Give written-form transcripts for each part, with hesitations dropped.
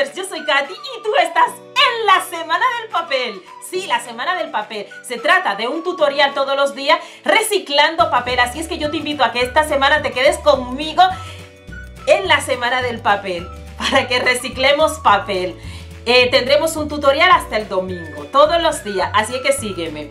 Lovers, yo soy Katy y tú estás en la Semana del Papel. Sí, la Semana del Papel. Se trata de un tutorial todos los días reciclando papel. Así es que yo te invito a que esta semana te quedes conmigo en la Semana del Papel para que reciclemos papel. Tendremos un tutorial hasta el domingo, todos los días, así que sígueme.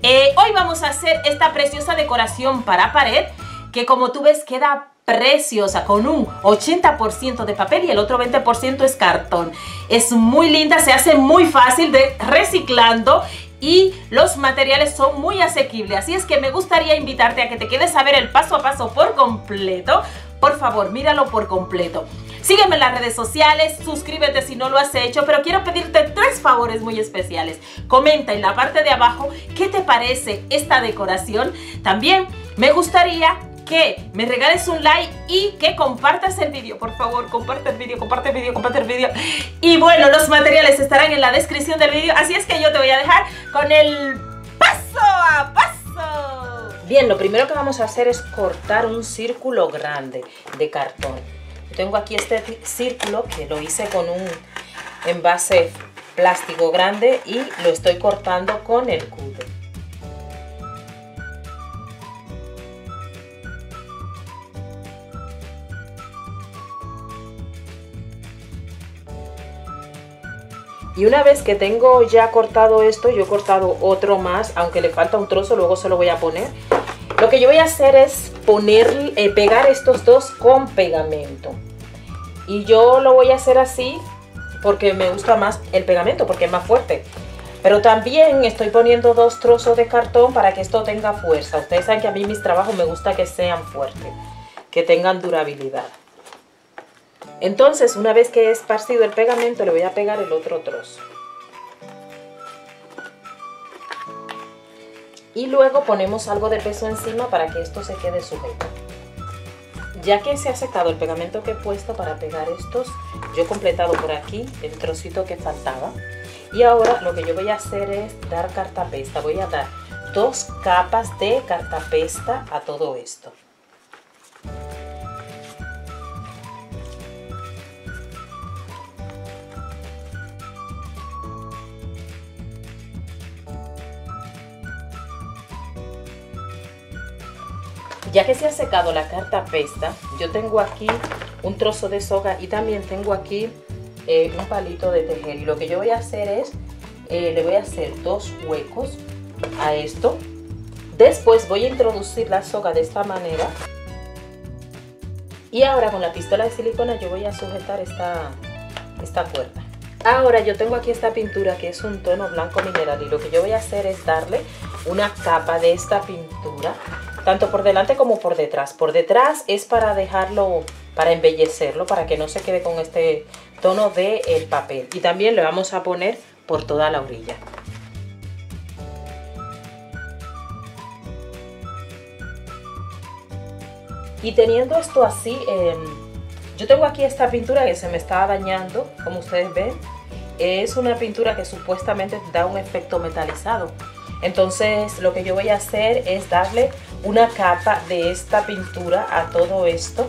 Hoy vamos a hacer esta preciosa decoración para pared que, como tú ves, queda preciosa con un 80% de papel y el otro 20% es cartón. Es muy linda, se hace muy fácil de reciclando y los materiales son muy asequibles. Así es que me gustaría invitarte a que te quedes a ver el paso a paso por completo. Por favor, míralo por completo. Sígueme en las redes sociales, suscríbete si no lo has hecho, pero quiero pedirte 3 favores muy especiales. Comenta en la parte de abajo qué te parece esta decoración. También me gustaría que me regales un like y que compartas el vídeo. Por favor, comparte el vídeo, comparte el vídeo, comparte el vídeo. Y bueno, los materiales estarán en la descripción del vídeo, así es que yo te voy a dejar con el paso a paso. Bien, lo primero que vamos a hacer es cortar un círculo grande de cartón. Yo tengo aquí este círculo que lo hice con un envase plástico grande y lo estoy cortando con el cúter. Y una vez que tengo ya cortado esto, yo he cortado otro más, aunque le falta un trozo, luego se lo voy a poner. Lo que yo voy a hacer es pegar estos dos con pegamento. Y yo lo voy a hacer así porque me gusta más el pegamento, porque es más fuerte. Pero también estoy poniendo 2 trozos de cartón para que esto tenga fuerza. Ustedes saben que a mí mis trabajos me gusta que sean fuertes, que tengan durabilidad. Entonces, una vez que he esparcido el pegamento, le voy a pegar el otro trozo. Y luego ponemos algo de peso encima para que esto se quede sujeto. Ya que se ha secado el pegamento que he puesto para pegar estos, yo he completado por aquí el trocito que faltaba. Y ahora lo que yo voy a hacer es dar cartapesta. Voy a dar 2 capas de cartapesta a todo esto. Ya que se ha secado la cartapesta, yo tengo aquí un trozo de soga y también tengo aquí un palito de tejer. Y lo que yo voy a hacer es, le voy a hacer 2 huecos a esto. Después voy a introducir la soga de esta manera. Y ahora con la pistola de silicona yo voy a sujetar esta cuerda. Ahora yo tengo aquí esta pintura que es un tono blanco mineral y lo que yo voy a hacer es darle una capa de esta pintura, tanto por delante como por detrás. Por detrás es para dejarlo, para embellecerlo, para que no se quede con este tono del papel. Y también le vamos a poner por toda la orilla. Y teniendo esto así, yo tengo aquí esta pintura que se me está dañando, como ustedes ven. Es una pintura que supuestamente da un efecto metalizado. Entonces lo que yo voy a hacer es darle una capa de esta pintura a todo esto.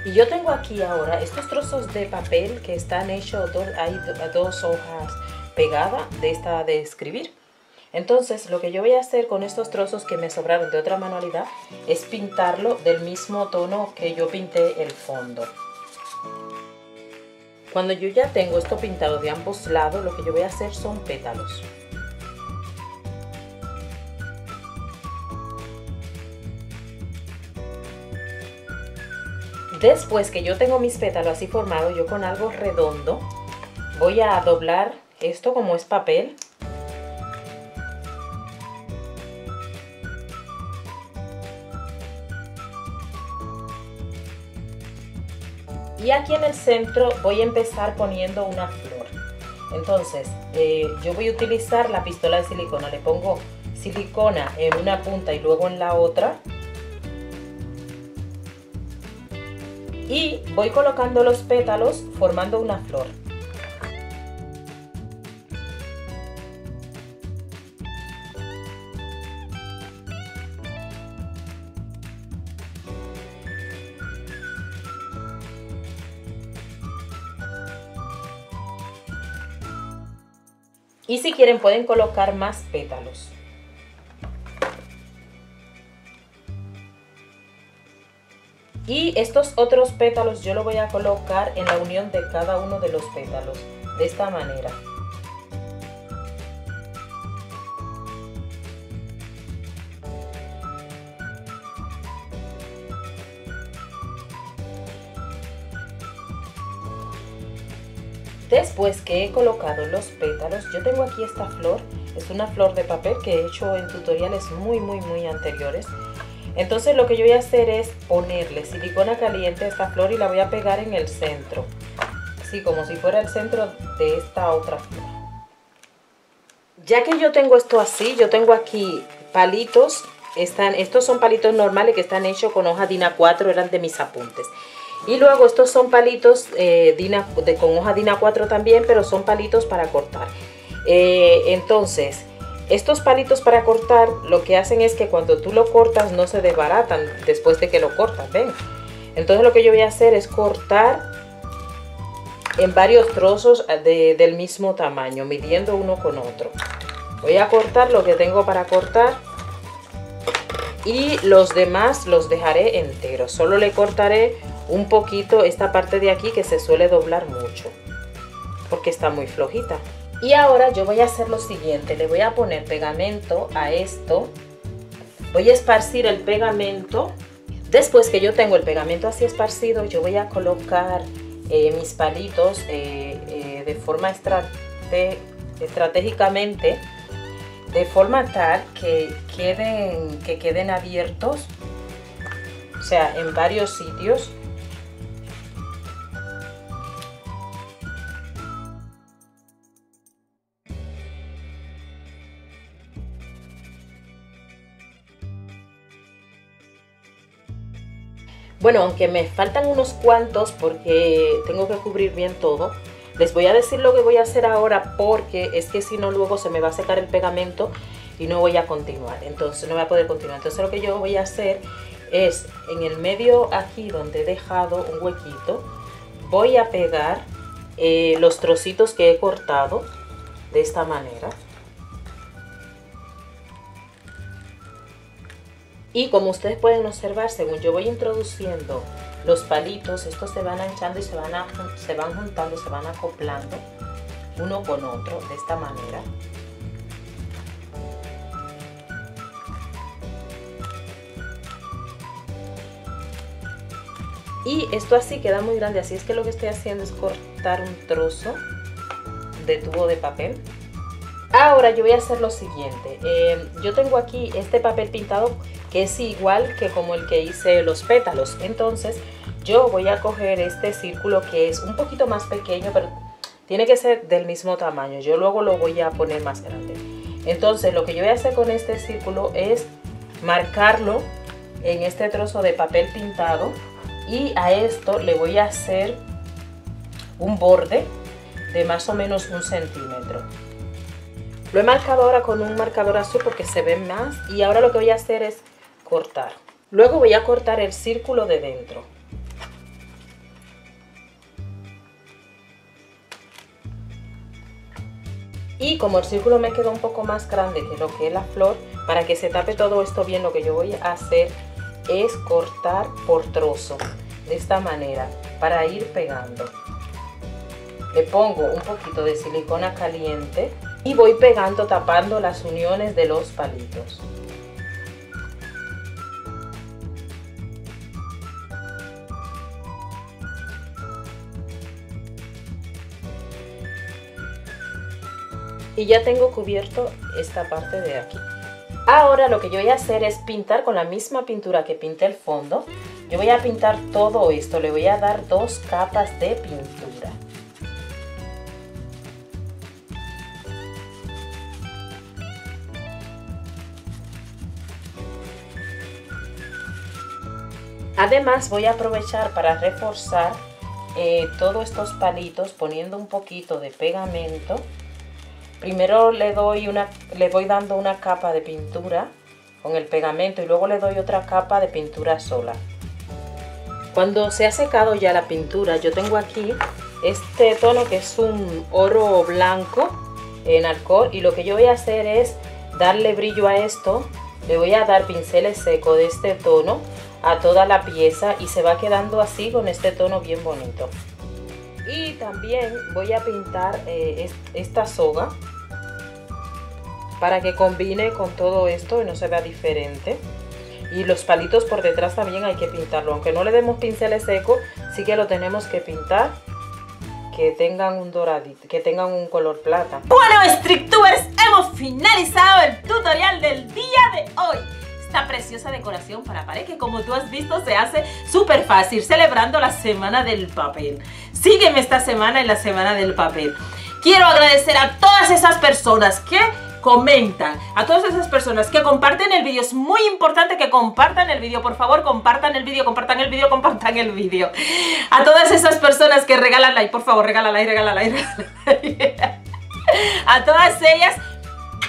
Y yo tengo aquí ahora estos trozos de papel que están hechos, hay 2 hojas pegadas de esta de escribir. Entonces lo que yo voy a hacer con estos trozos que me sobraron de otra manualidad es pintarlo del mismo tono que yo pinté el fondo. Cuando yo ya tengo esto pintado de ambos lados, lo que yo voy a hacer son pétalos. Después que yo tengo mis pétalos así formados, yo con algo redondo voy a doblar esto como es papel. Y aquí en el centro voy a empezar poniendo una flor. Entonces, yo voy a utilizar la pistola de silicona. Le pongo silicona en una punta y luego en la otra. Y voy colocando los pétalos formando una flor. Y si quieren pueden colocar más pétalos. Y estos otros pétalos yo lo voy a colocar en la unión de cada uno de los pétalos, de esta manera. Después que he colocado los pétalos, yo tengo aquí esta flor, es una flor de papel que he hecho en tutoriales muy anteriores. Entonces lo que yo voy a hacer es ponerle silicona caliente a esta flor y la voy a pegar en el centro, así como si fuera el centro de esta otra flor. Ya que yo tengo esto así, yo tengo aquí palitos, estos son palitos normales que están hechos con hoja DIN A4, eran de mis apuntes. Y luego estos son palitos con hoja DIN A4 también, pero son palitos para cortar. Entonces, estos palitos para cortar lo que hacen es que cuando tú lo cortas no se desbaratan después de que lo cortas, ¿ven? Entonces lo que yo voy a hacer es cortar en varios trozos del mismo tamaño, midiendo uno con otro. Voy a cortar lo que tengo para cortar y los demás los dejaré enteros. Solo le cortaré un poquito esta parte de aquí que se suele doblar mucho porque está muy flojita. Y ahora yo voy a hacer lo siguiente, le voy a poner pegamento a esto, voy a esparcir el pegamento. Después que yo tengo el pegamento así esparcido, yo voy a colocar mis palitos de forma estratégicamente, de forma tal que queden abiertos, o sea, en varios sitios. Bueno, aunque me faltan unos cuantos porque tengo que cubrir bien todo, les voy a decir lo que voy a hacer ahora porque es que si no luego se me va a secar el pegamento y no voy a continuar, entonces no voy a poder continuar. Entonces lo que yo voy a hacer es en el medio aquí donde he dejado un huequito, voy a pegar los trocitos que he cortado de esta manera. Y como ustedes pueden observar, según yo voy introduciendo los palitos, estos se van anchando y se van juntando, se van acoplando uno con otro de esta manera. Y esto así queda muy grande, así es que lo que estoy haciendo es cortar un trozo de tubo de papel. Ahora yo voy a hacer lo siguiente, yo tengo aquí este papel pintado que es igual que como el que hice los pétalos. Entonces yo voy a coger este círculo que es un poquito más pequeño, pero tiene que ser del mismo tamaño. Yo luego lo voy a poner más grande. Entonces lo que yo voy a hacer con este círculo es marcarlo en este trozo de papel pintado y a esto le voy a hacer un borde de más o menos 1 centímetro. Lo he marcado ahora con un marcador azul porque se ve más y ahora lo que voy a hacer es cortar. Luego voy a cortar el círculo de dentro. Y como el círculo me queda un poco más grande que lo que es la flor, para que se tape todo esto bien, lo que yo voy a hacer es cortar por trozo, de esta manera, para ir pegando. Le pongo un poquito de silicona caliente y voy pegando, tapando las uniones de los palitos. Y ya tengo cubierto esta parte de aquí. Ahora lo que yo voy a hacer es pintar con la misma pintura que pinté el fondo. Yo voy a pintar todo esto, le voy a dar 2 capas de pintura. Además voy a aprovechar para reforzar todos estos palitos poniendo un poquito de pegamento. Primero le voy dando una capa de pintura con el pegamento y luego le doy otra capa de pintura sola. Cuando se ha secado ya la pintura, yo tengo aquí este tono que es un oro blanco en alcohol. Y lo que yo voy a hacer es darle brillo a esto. Le voy a dar pinceles secos de este tono a toda la pieza y se va quedando así con este tono bien bonito. Y también voy a pintar esta soga para que combine con todo esto y no se vea diferente. Y los palitos por detrás también hay que pintarlo, aunque no le demos pinceles secos, sí que lo tenemos que pintar, que tengan un doradito, que tengan un color plata. Bueno, StreetTubers, hemos finalizado el tutorial del día de hoy. Esta preciosa decoración para pared que, como tú has visto, se hace súper fácil, celebrando la semana del papel. Sígueme esta semana en la semana del papel. Quiero agradecer a todas esas personas que comentan, a todas esas personas que comparten el vídeo. Es muy importante que compartan el vídeo. Por favor, compartan el vídeo, compartan el vídeo, compartan el vídeo. A todas esas personas que regalan like, por favor, regala like, regala like, regala like. A todas ellas,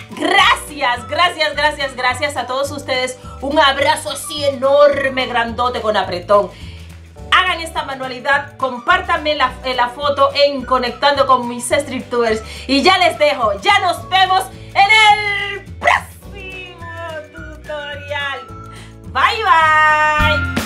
gracias, gracias, gracias, gracias a todos ustedes. Un abrazo así enorme, grandote, con apretón. Hagan esta manualidad, compártanme la foto en Conectando con mis StreetTubers. Y ya les dejo, ya nos vemos en el próximo tutorial. Bye, bye.